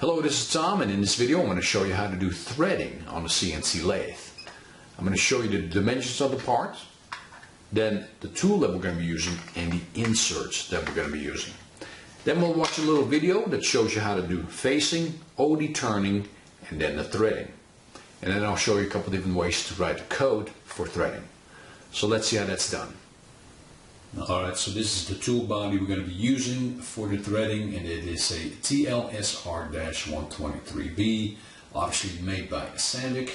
Hello, this is Tom, and in this video I'm going to show you how to do threading on a CNC lathe. I'm going to show you the dimensions of the part, then the tool that we're going to be using, and the inserts that we're going to be using. Then we'll watch a little video that shows you how to do facing, OD turning, and then the threading. And then I'll show you a couple different ways to write the code for threading. So let's see how that's done. Alright, so this is the tool body we're going to be using for the threading, and it is a TLSR-123B, obviously made by Fanuc.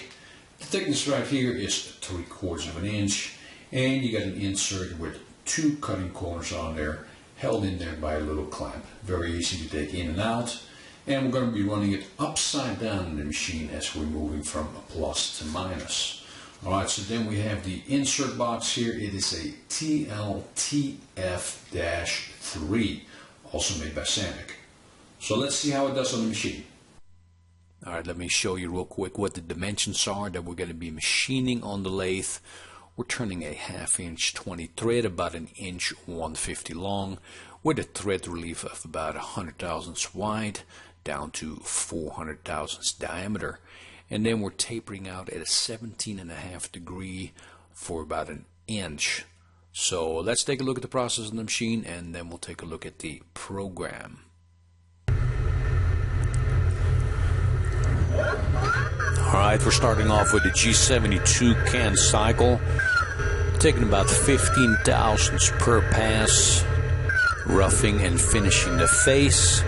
The thickness right here is 3/4 of an inch, and you got an insert with 2 cutting corners on there, held in there by a little clamp. Very easy to take in and out, and we're going to be running it upside down in the machine as we're moving from plus to minus. Alright, so then we have the insert box here. It is a TLTF-3, also made by Fanuc. So let's see how it does on the machine. Alright, let me show you real quick what the dimensions are that we're going to be machining on the lathe. We're turning a 1/2 inch 20 thread, about 1 inch 150 long, with a thread relief of about 100 thousandths wide down to 400 thousandths diameter. And then we're tapering out at a 17.5 degree for about 1 inch. So let's take a look at the process on the machine, and then we'll take a look at the program. Alright, we're starting off with the G72 Cnc Cycle, taking about 15 thousandths per pass, roughing and finishing the face.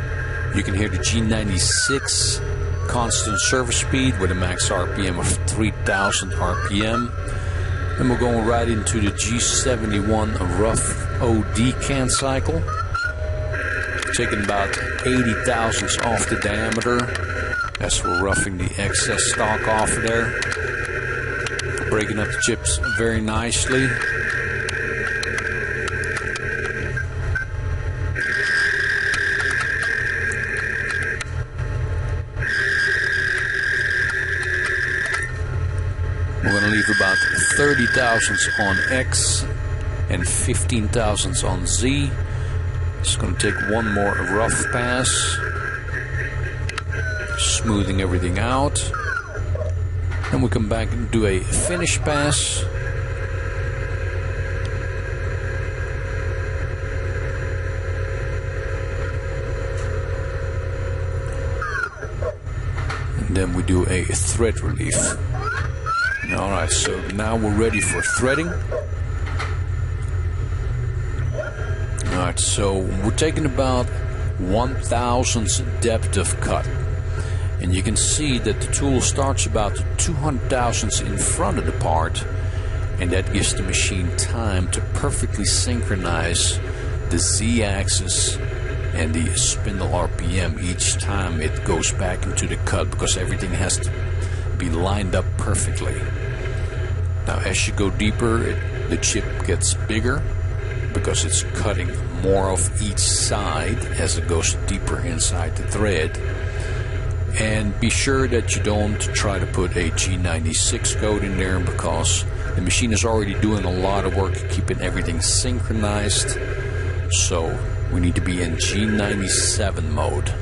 You can hear the G76 constant service speed with a max RPM of 3000 RPM. And we're going right into the G71 rough OD Cnc cycle, taking about 80 thousandths off the diameter as we're roughing the excess stock off of there, breaking up the chips very nicely. We're going to leave about 30 thousandths on X and 15 thousandths on Z. Just going to take one more rough pass, smoothing everything out. Then we come back and do a finish pass. And then we do a thread relief. Alright, so now we're ready for threading. Alright, so we're taking about 1/1000th depth of cut. And you can see that the tool starts about 200 thousandths in front of the part, and that gives the machine time to perfectly synchronize the Z-axis and the spindle RPM each time it goes back into the cut, because everything has to be lined up perfectly. Now as you go deeper, the chip gets bigger because it's cutting more of each side as it goes deeper inside the thread. And be sure that you don't try to put a G96 code in there, because the machine is already doing a lot of work keeping everything synchronized. So we need to be in G97 mode.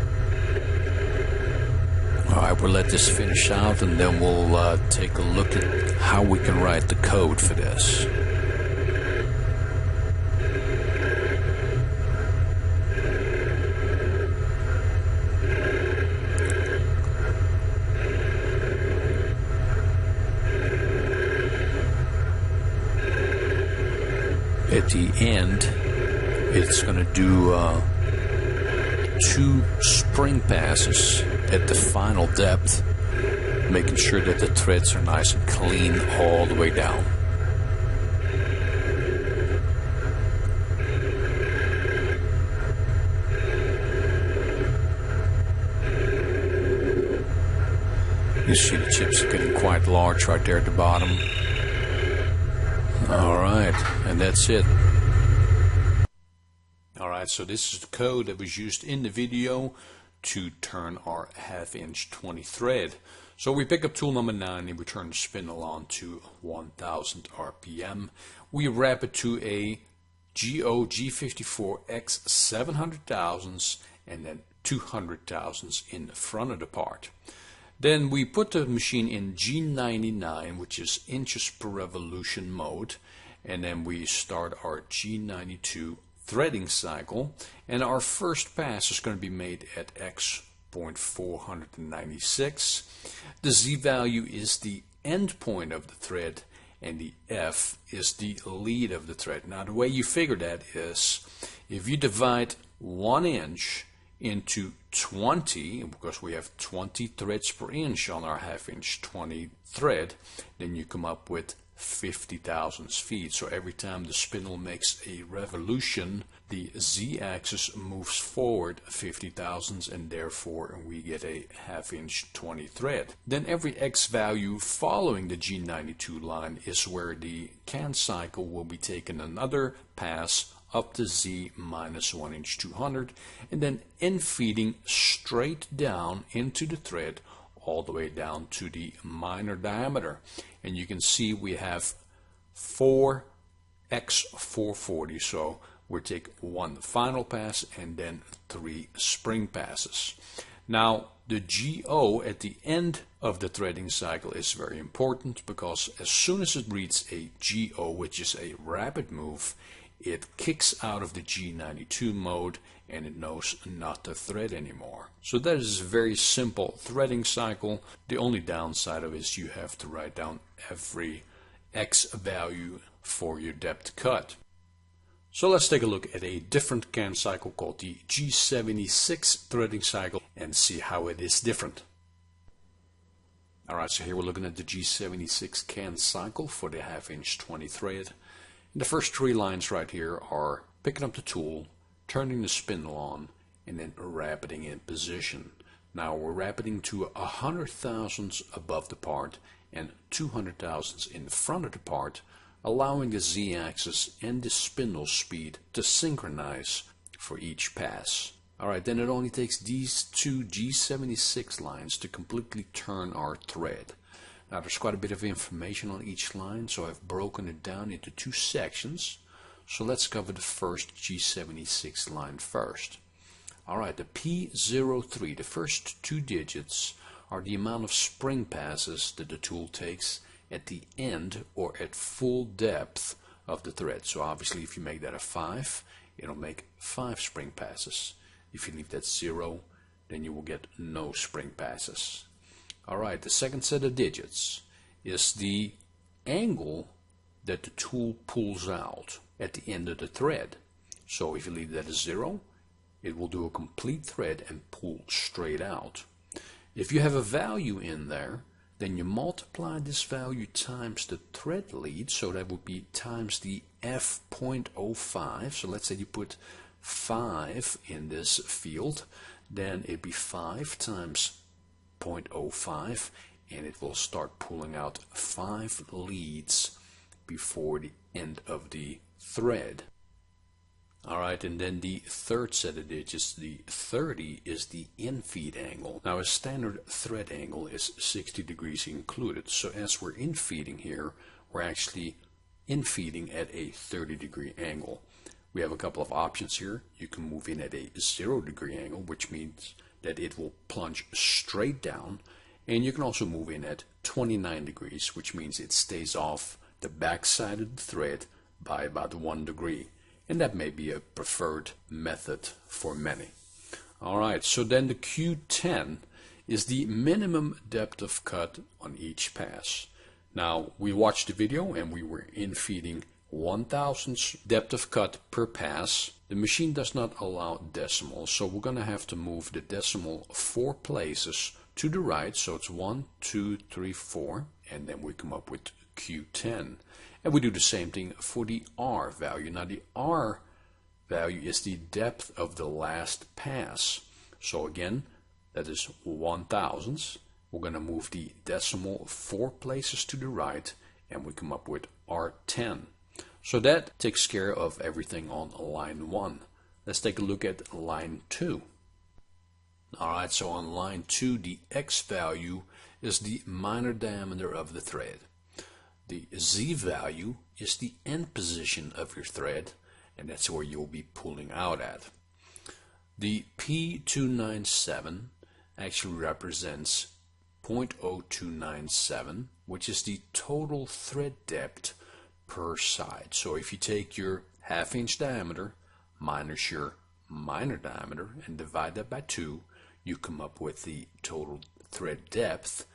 Alright, we'll let this finish out, and then we'll take a look at how we can write the code for this. At the end, it's going to do 2 spring passes at the final depth, making sure that the threads are nice and clean all the way down. You see the chips are getting quite large right there at the bottom. Alright, and that's it. Alright, so this is the code that was used in the video to turn our 1/2 inch 20 thread. So we pick up tool number 9 and we turn the spindle on to 1000 RPM. We wrap it to a G54X 700 thousandths and then 200 thousandths in front of the part. Then we put the machine in G99, which is inches per revolution mode, and then we start our G92 threading cycle, and our first pass is going to be made at x.496. The Z value is the end point of the thread, and the F is the lead of the thread. Now the way you figure that is, if you divide 1 inch into 20, because we have 20 threads per inch on our 1/2 inch 20 thread, then you come up with 50 thousandths feet. So every time the spindle makes a revolution, the Z-axis moves forward 50 thousandths, and therefore we get a 1/2 inch 20 thread. Then every X value following the G92 line is where the can cycle will be taking another pass up to Z minus 1 inch 200, and then infeeding straight down into the thread all the way down to the minor diameter. And you can see we have 4 X440, so we'll take 1 final pass and then 3 spring passes. Now the GO at the end of the threading cycle is very important, because as soon as it reaches a GO, which is a rapid move, it kicks out of the G92 mode and it knows not to thread anymore. So that is a very simple threading cycle. The only downside of it is you have to write down every X value for your depth cut. So let's take a look at a different can cycle called the G76 threading cycle and see how it is different. Alright, so here we're looking at the G76 can cycle for the 1/2 inch 20 thread. And the first 3 lines right here are picking up the tool, turning the spindle on, and then rapiding in position. Now we're rapiding to 100 thousandths above the part and 200 thousandths in front of the part, allowing the Z-axis and the spindle speed to synchronize for each pass. Alright, then it only takes these 2 G76 lines to completely turn our thread. Now there's quite a bit of information on each line, so I've broken it down into 2 sections. So let's cover the first G76 line first. Alright, the P03, the first 2 digits, are the amount of spring passes that the tool takes at the end or at full depth of the thread. So obviously if you make that a 5, it'll make 5 spring passes. If you leave that 0, then you will get no spring passes. Alright, the second set of digits is the angle that the tool pulls out at the end of the thread. So if you leave that as 0, it will do a complete thread and pull straight out. If you have a value in there, then you multiply this value times the thread lead, so that would be times the f.05. So let's say you put 5 in this field, then it'd be 5 times 0.05, and it will start pulling out 5 leads before the end of the thread. Alright, and then the third set of digits, the 30, is the infeed angle. Now a standard thread angle is 60 degrees included, so as we're infeeding here, we're actually infeeding at a 30-degree angle. We have a couple of options here. You can move in at a 0-degree angle, which means that it will plunge straight down, and you can also move in at 29 degrees, which means it stays off the back side of the thread by about 1 degree, and that may be a preferred method for many. Alright, so then the Q10 is the minimum depth of cut on each pass. Now we watched the video and we were infeeding 1/1000 depth of cut per pass. The machine does not allow decimals, so we're going to have to move the decimal 4 places to the right, so it's 1, 2, 3, 4, and then we come up with Q10. And we do the same thing for the R value. Now the R value is the depth of the last pass. So again, that is 1/1000. We're going to move the decimal 4 places to the right, and we come up with R10. So that takes care of everything on line 1. Let's take a look at line 2. Alright, so on line 2, the X value is the minor diameter of the thread. The Z value is the end position of your thread, and that's where you'll be pulling out at. The P297 actually represents 0.0297, which is the total thread depth per side. So if you take your 1/2 inch diameter minus your minor diameter and divide that by 2, you come up with the total thread depth.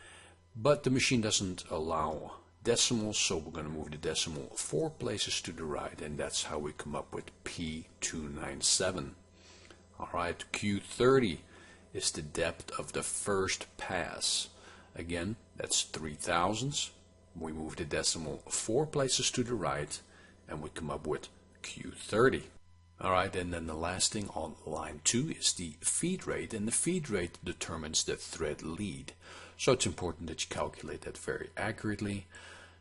But the machine doesn't allow decimals, so we're going to move the decimal 4 places to the right, and that's how we come up with P297. Alright, Q30 is the depth of the first pass. Again, that's 3 thousandths. We move the decimal 4 places to the right, and we come up with Q30. Alright, and then the last thing on line 2 is the feed rate, and the feed rate determines the thread lead. So it's important that you calculate that very accurately.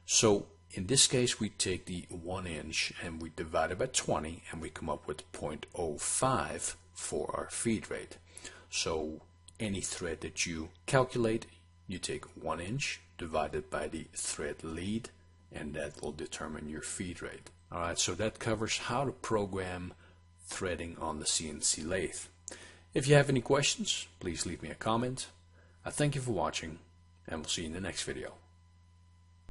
So in this case we take the 1 inch and we divide it by 20, and we come up with 0.05 for our feed rate. So any thread that you calculate, you take 1 inch divided by the thread lead, and that will determine your feed rate. Alright, so that covers how to program threading on the CNC lathe. If you have any questions, please leave me a comment. I thank you for watching, and we'll see you in the next video.